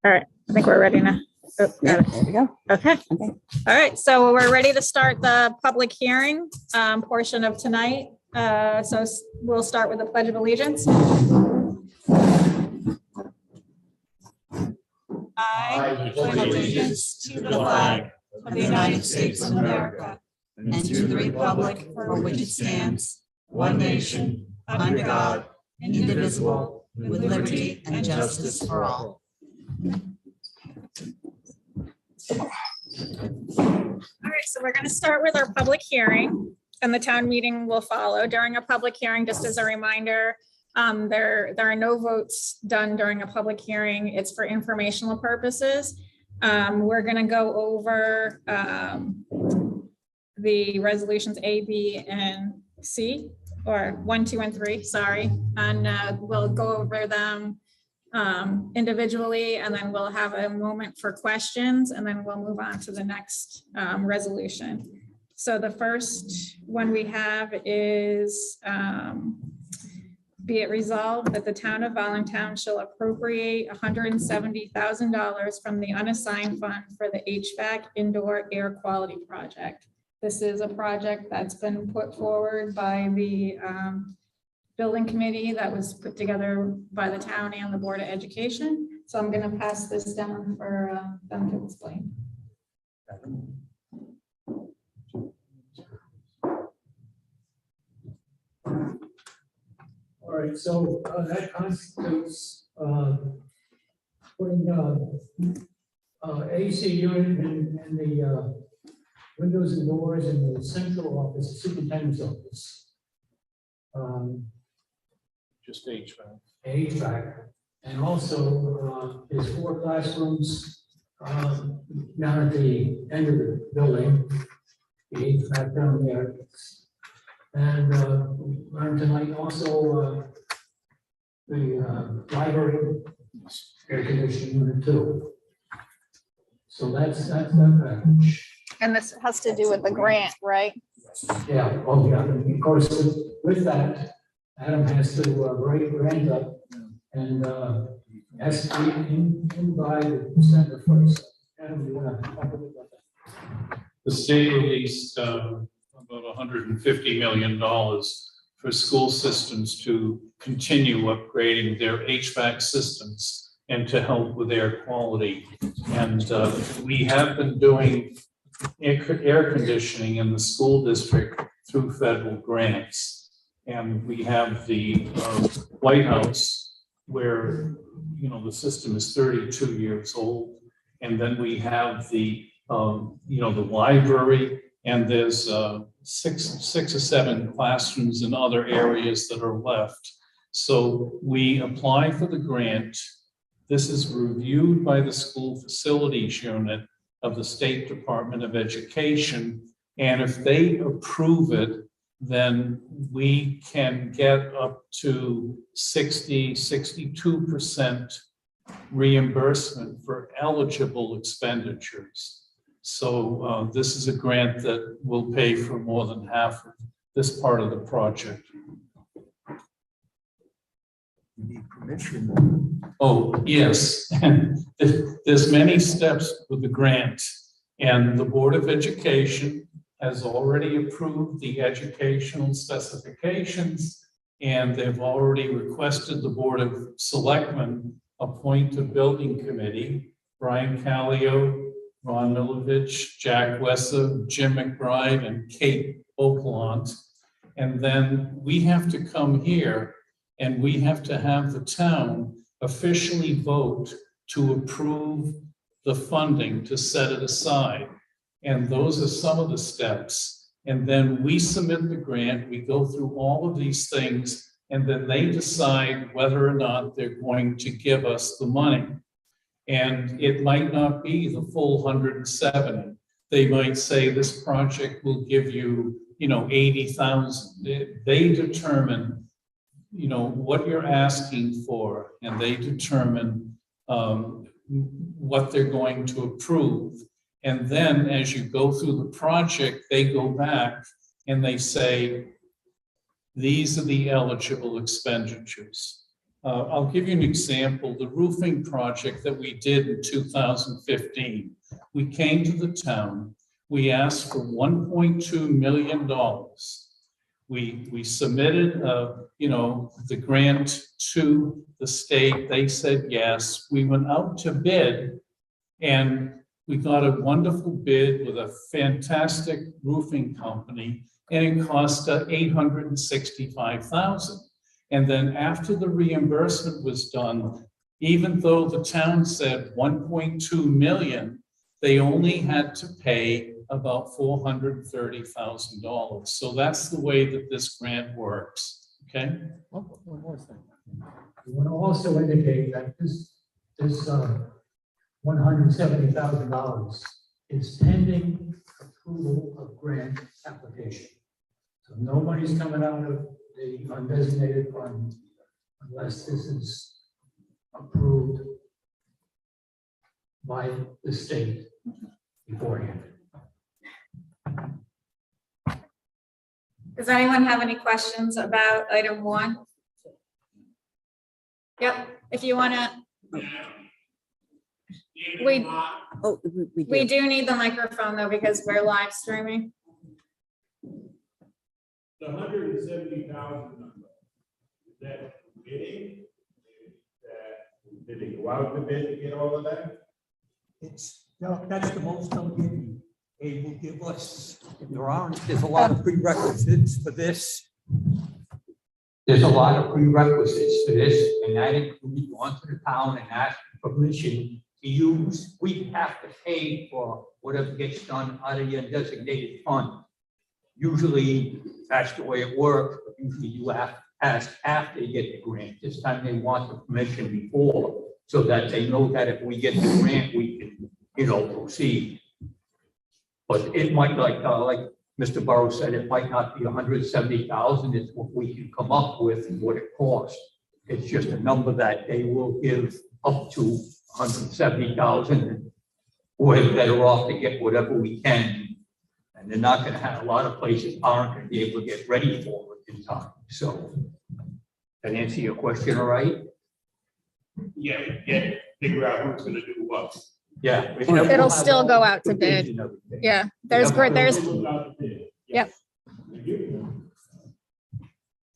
All right, I think we're ready now. Oh, Yeah, there we go. okay. Okay. All right, so we're ready to start the public hearing portion of tonight. So we'll start with the Pledge of Allegiance. I pledge allegiance to the flag of the United States of America and to the republic for which it stands, one nation, under God, indivisible, with liberty and justice for all. All right, so we're going to start with our public hearing, and the town meeting will follow. During a public hearing, just as a reminder, there are no votes done during a public hearing. It's for informational purposes. We're going to go over the resolutions A, B, and C, or 1, 2, and 3, sorry, and we'll go over them individually, and then we'll have a moment for questions, and then we'll move on to the next resolution. So the first one we have is be it resolved that the town of Voluntown shall appropriate $170,000 from the unassigned fund for the HVAC indoor air quality project. This is a project that's been put forward by the building committee that was put together by the town and the Board of Education. So I'm going to pass this down for them to explain. All right, so that constitutes putting AC unit in the windows and doors in the central office, the superintendent's office. Just HVAC. HVAC, and also there's 4 classrooms down at the end of the building, the HVAC down there. And learned tonight also the library air conditioning unit too. So that's that package. And this has to do with the grant, right? Yeah, oh yeah, and of course with that, Adam has to write a grant up and has to be in by December 1st. Adam, you want to talk about that? The state released about $150 million for school systems to continue upgrading their HVAC systems and to help with air quality. And we have been doing air conditioning in the school district through federal grants. And we have the White House where, you know, the system is 32 years old. And then we have the, you know, the library, and there's 6 or 7 classrooms in other areas that are left. So we apply for the grant. This is reviewed by the school facilities unit of the State Department of Education. And if they approve it, then we can get up to 62% reimbursement for eligible expenditures. So this is a grant that will pay for more than half of this part of the project. You need permission. Oh, yes. There's many steps with the grant, and the Board of Education has already approved the educational specifications, and they've already requested the Board of Selectmen appoint a building committee. Brian Callio, Ron Milovich, Jack Wessa, Jim McBride, and Kate Oakland. And then we have to come here and we have to have the town officially vote to approve the funding to set it aside. And those are some of the steps. And then we submit the grant, we go through all of these things, and then they decide whether or not they're going to give us the money. And it might not be the full 170. They might say this project will give you, you know, 80,000. They determine, you know, what you're asking for, and they determine what they're going to approve. And then as you go through the project, they go back and they say, these are the eligible expenditures. I'll give you an example. The roofing project that we did in 2015, we came to the town, we asked for $1.2 million. We submitted, the grant to the state. They said yes. We went out to bid and we got a wonderful bid with a fantastic roofing company, and it cost $865,000. And then after the reimbursement was done, even though the town said 1.2 million, they only had to pay about $430,000. So that's the way that this grant works, okay? One more thing. I want to also indicate that this $170,000 is pending approval of grant application. So no money's coming out of the undesignated fund unless this is approved by the state beforehand. Does anyone have any questions about item 1? Yep, if you want to. We do need the microphone though, because we're live streaming. The 170,000 number, is that bidding? Did they go out to bid to get all of that? That's the most they'll give you. They will give us, there's a lot of prerequisites for this. There's a lot of prerequisites for this, and that includes going to the town and ask for permission to use. We have to pay for whatever gets done out of your designated fund. Usually, that's the way it works, but usually you have to ask after you get the grant. This time they want the permission before, so that they know that if we get the grant, we can, proceed. But it might, like Mr. Burrows said, it might not be 170,000. It's what we can come up with and what it costs. It's just a number that they will give up to 170,000. And we're better off to get whatever we can. And they're not going to have, a lot of places aren't going to be able to get ready for it in time. So, that answer your question, all right? Yeah, figure out who's gonna do what. Yeah. It'll still go out to bid. Yeah, there's. Yep.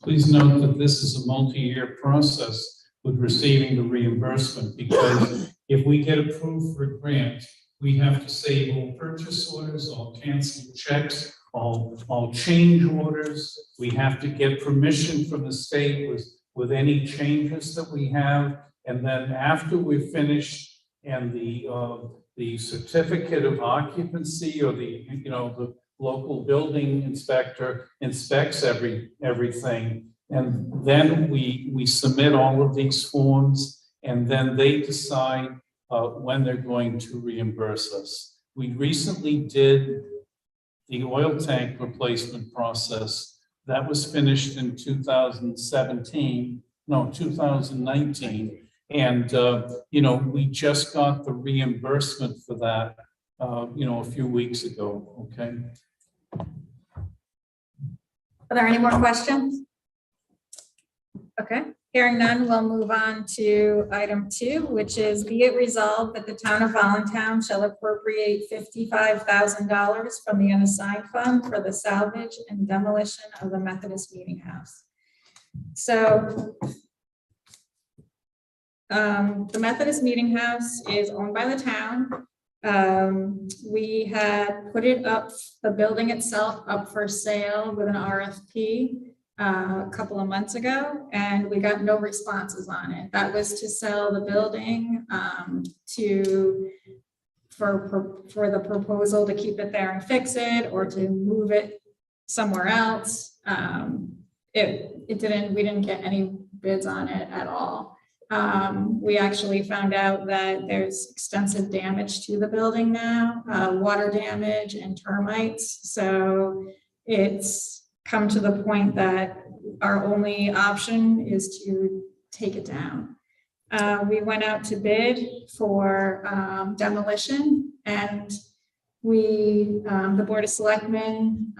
Please note that this is a multi-year process with receiving the reimbursement, because if we get approved for a grant, we have to save all purchase orders, all canceled checks, all change orders. We have to get permission from the state with any changes that we have. And then after we're finished and the certificate of occupancy or the local building inspector inspects everything. And then we submit all of these forms, and then they decide when they're going to reimburse us. We recently did the oil tank replacement process. That was finished in 2019. And, we just got the reimbursement for that, a few weeks ago, okay? Are there any more questions? Okay, hearing none, we'll move on to item 2, which is be it resolved that the town of Voluntown shall appropriate $55,000 from the Unassigned Fund for the salvage and demolition of the Methodist Meeting House. So the Methodist Meeting House is owned by the town. We had put it up, the building itself up for sale with an RFP a couple of months ago, and we got no responses on it. That was to sell the building for the proposal to keep it there and fix it, or to move it somewhere else. We didn't get any bids on it at all. We actually found out that there's extensive damage to the building now, water damage and termites. So it's come to the point that our only option is to take it down. We went out to bid for demolition, and the Board of Selectmen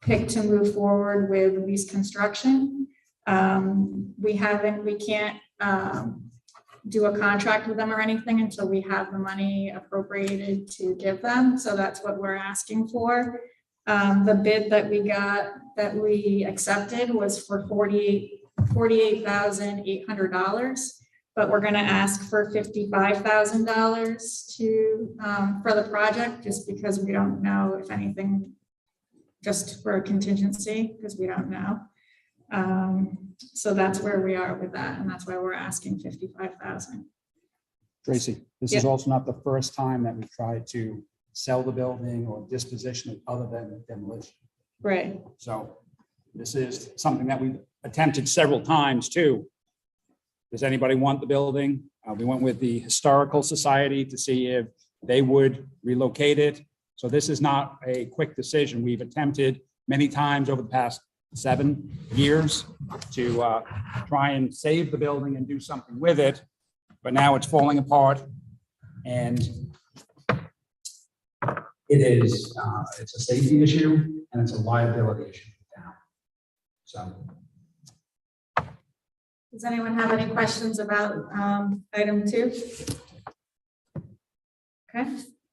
picked to move forward with lease construction. We can't do a contract with them or anything until we have the money appropriated to give them. So that's what we're asking for. The bid that we accepted was for $48,800, but we're going to ask for $55,000 for the project, just because we don't know if anything, just for a contingency, because we don't know. So that's where we are with that, and that's why we're asking $55,000. Tracy, this is also not the first time that we've tried to sell the building or disposition it other than demolition. Right. So this is something that we've attempted several times too. Does anybody want the building? We went with the Historical Society to see if they would relocate it. So this is not a quick decision. We've attempted many times over the past 7 years to try and save the building and do something with it, but now it's falling apart, and it's a safety issue and it's a liability issue for the town. So. Does anyone have any questions about item 2? Okay,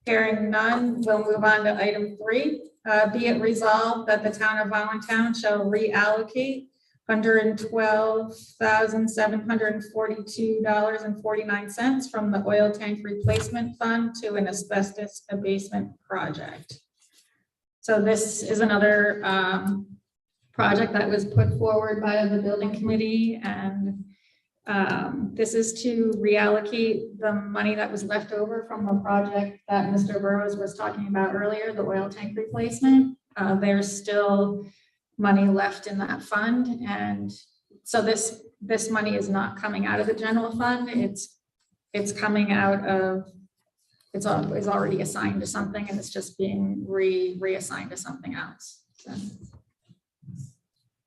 hearing none, we'll move on to item 3. Be it resolved that the town of Voluntown shall reallocate $112,742.49 from the oil tank replacement fund to an asbestos abatement project. So this is another project that was put forward by the building committee, and this is to reallocate the money that was left over from the project that Mr. Burrows was talking about earlier, the oil tank replacement. There's still money left in that fund, and so this money is not coming out of the general fund. It's coming out of, it's already assigned to something, and it's just being reassigned to something else. So.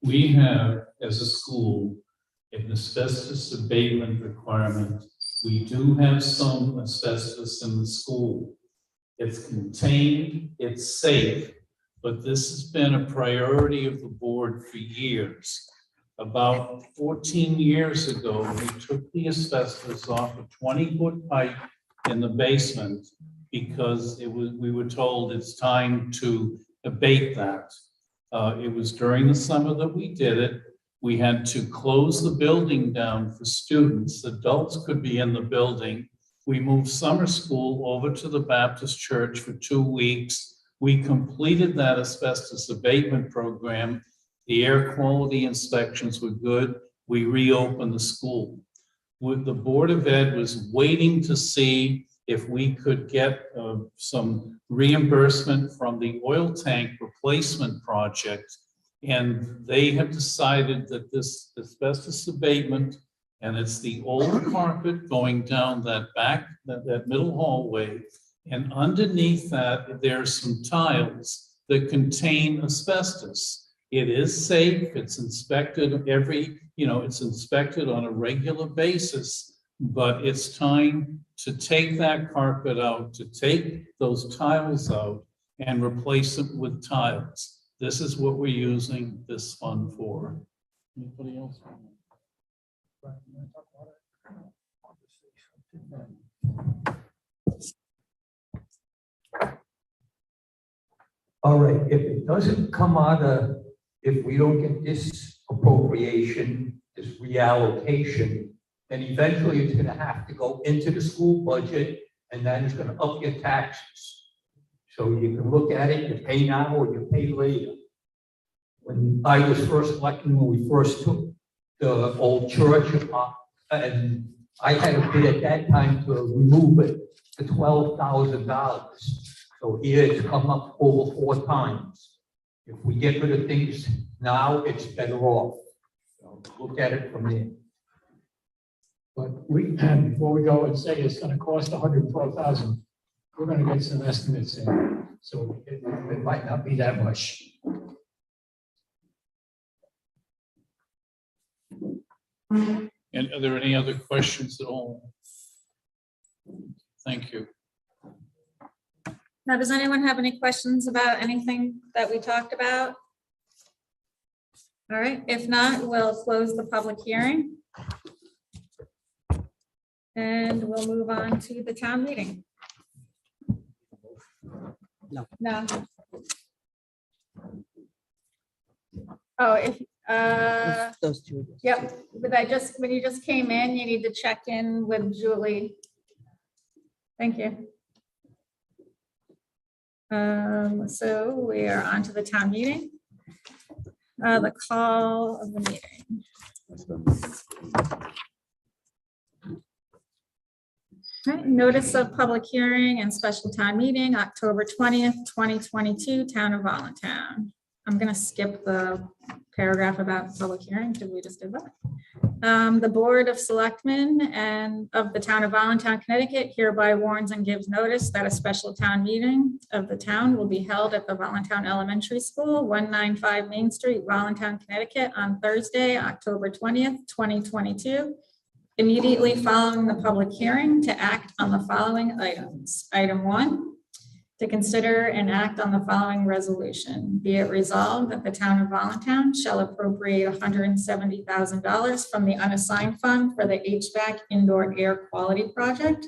We have, as a school, an asbestos abatement requirement. We do have some asbestos in the school. It's contained, it's safe, but this has been a priority of the board for years. About 14 years ago, we took the asbestos off a 20-foot pipe in the basement because we were told it's time to abate that. It was during the summer that we did it. We had to close the building down for students. Adults could be in the building. We moved summer school over to the Baptist church for 2 weeks. We completed that asbestos abatement program. The air quality inspections were good. We reopened the school. The Board of Ed was waiting to see if we could get some reimbursement from the oil tank replacement project. And they have decided that this asbestos abatement, and it's the old carpet going down that middle hallway, and underneath that, there's some tiles that contain asbestos. It is safe, it's inspected it's inspected on a regular basis, but it's time to take that carpet out, to take those tiles out and replace it with tiles. This is what we're using this fund for. Anybody else? All right, if it doesn't come out of, if we don't get this appropriation, this reallocation, then eventually it's gonna have to go into the school budget, and then it's gonna up your taxes. So you can look at it, you pay now or you pay later. When I was first elected, when we first took the old church, and I had a bid at that time to remove it to $12,000. So here it's come up over 4 times. If we get rid of things now, it's better off. So look at it from there. But before we go and say it's gonna cost $112,000, we're gonna get some estimates in, so it might not be that much. And are there any other questions at all? Thank you. Now, does anyone have any questions about anything that we talked about? All right, if not, we'll close the public hearing. And we'll move on to the town meeting. No. No. Oh, if, Those two. yep, but when you just came in, you need to check in with Julie. Thank you. So we are on to the town meeting. The call of the meeting. All right, notice of public hearing and special town meeting, October 20th, 2022, Town of Voluntown. I'm gonna skip the paragraph about public hearing because we just did that. The Board of Selectmen and of the Town of Voluntown, Connecticut hereby warns and gives notice that a special town meeting of the town will be held at the Voluntown Elementary School, 195 Main Street, Voluntown, Connecticut, on Thursday, October 20th, 2022. Immediately following the public hearing, to act on the following items. Item 1, to consider and act on the following resolution. Be it resolved that the Town of Voluntown shall appropriate $170,000 from the unassigned fund for the HVAC indoor air quality project.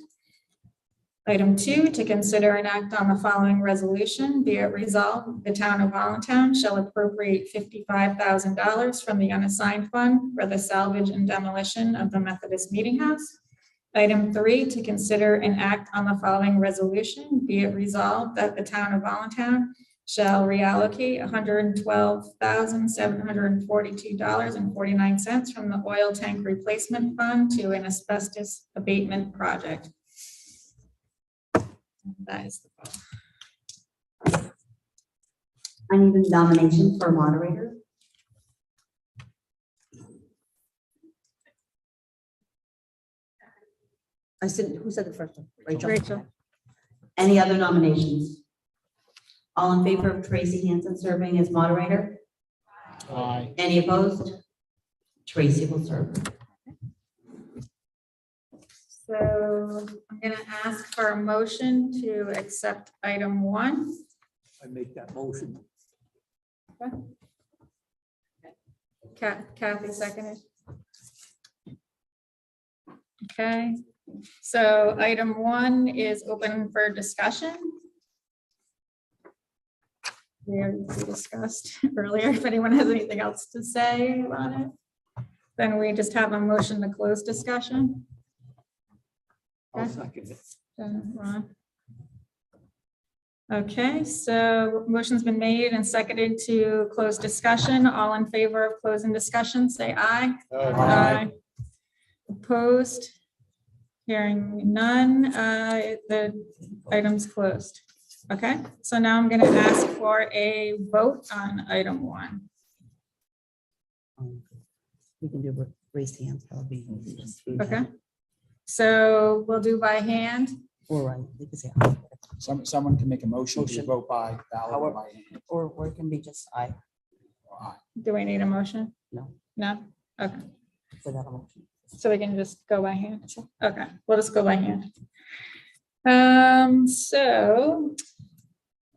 Item 2, to consider and act on the following resolution. Be it resolved, the Town of Voluntown shall appropriate $55,000 from the unassigned fund for the salvage and demolition of the Methodist Meeting House. Item 3, to consider and act on the following resolution. Be it resolved that the Town of Voluntown shall reallocate $112,742.49 from the oil tank replacement fund to an asbestos abatement project. That is the vote. I need a nomination for moderator. I said, who said the first one? Rachel. Any other nominations? All in favor of Tracy Hansen serving as moderator? Aye. Any opposed? Tracy will serve. So I'm going to ask for a motion to accept item 1. I make that motion. Kathy seconded. Okay, so item 1 is open for discussion. We already discussed earlier. If anyone has anything else to say about it, then we just have a motion to close discussion. I'll second it. Ron. Okay, so motion's been made and seconded to close discussion. All in favor of closing discussion, say aye. Aye. Opposed? Hearing none, the item's closed. Okay, so now I'm gonna ask for a vote on item 1. We can do raised hands. That'll be. Okay. So we'll do by hand. All right. You can say aye. Someone can make a motion to vote by ballot or by hand. Or it can be just aye Do we need a motion? No. No? Okay, for that motion. so we can just go by hand? Okay, we'll just go by hand. So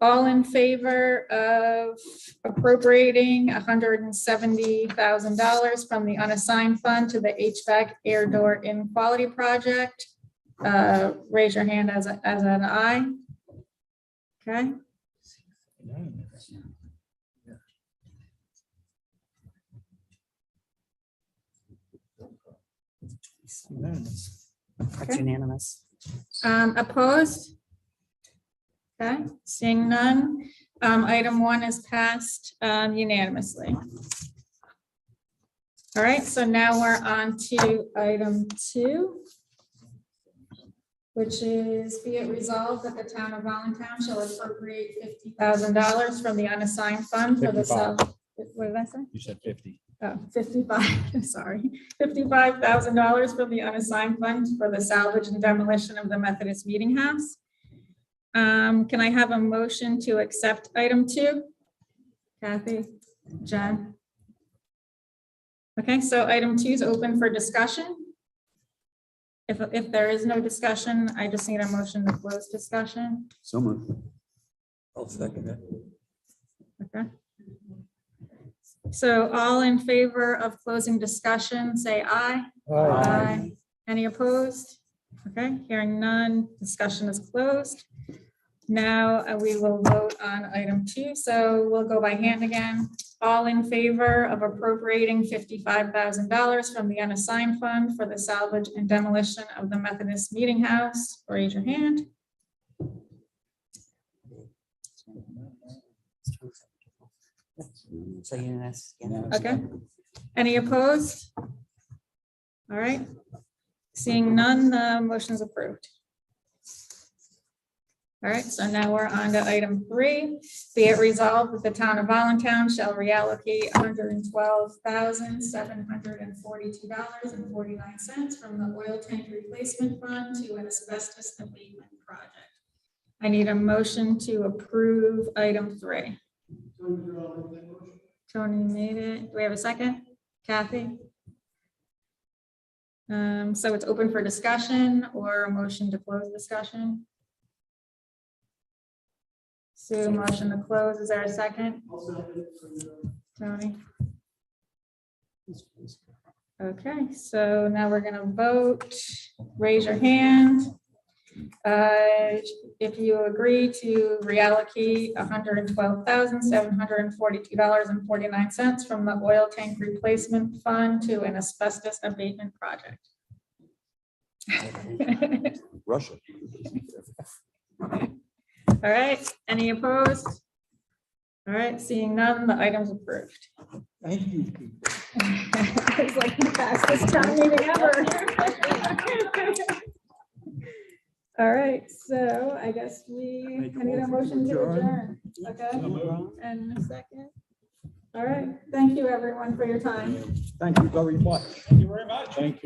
all in favor of appropriating $170,000 from the unassigned fund to the HVAC air door in quality project, raise your hand as an aye. Okay. That's unanimous. Opposed? Okay, seeing none. Item 1 is passed unanimously. All right, so now we're on to item 2, which is be it resolved that the Town of Voluntown shall appropriate $50,000 from the unassigned fund for the 55. what did I say? You said 50. Oh, 55, sorry, $55,000 from the unassigned fund for the salvage and demolition of the Methodist Meeting House. Can I have a motion to accept item 2? Kathy, Jen? Okay, so item 2 is open for discussion. If there is no discussion, I just need a motion to close discussion. So moved. I'll second it. Okay. So all in favor of closing discussion, say aye. Aye. Any opposed? Okay, hearing none, discussion is closed. Now we will vote on item 2. So we'll go by hand again. All in favor of appropriating $55,000 from the unassigned fund for the salvage and demolition of the Methodist Meeting House, raise your hand. So unanimous. Okay. Any opposed? All right. Seeing none, the motion is approved. All right, so now we're on to item 3. Be it resolved that the town of Voluntown shall reallocate $112,742.49 from the oil tank replacement fund to an asbestos abatement project. I need a motion to approve item 3. Tony made it. Do we have a second? Kathy? So it's open for discussion or a motion to close discussion? Sue, motion to close. Is there a second? Tony? Okay, so now we're gonna vote. Raise your hand. If you agree to reallocate $112,742.49 from the oil tank replacement fund to an asbestos abatement project. Russia. All right, any opposed? All right, seeing none, the item's approved. Thank you. It's like the fastest town meeting ever. All right, so I guess I need a motion to adjourn. Okay, and a second. All right, thank you everyone for your time. Thank you very much. Thank you very much. Thank you.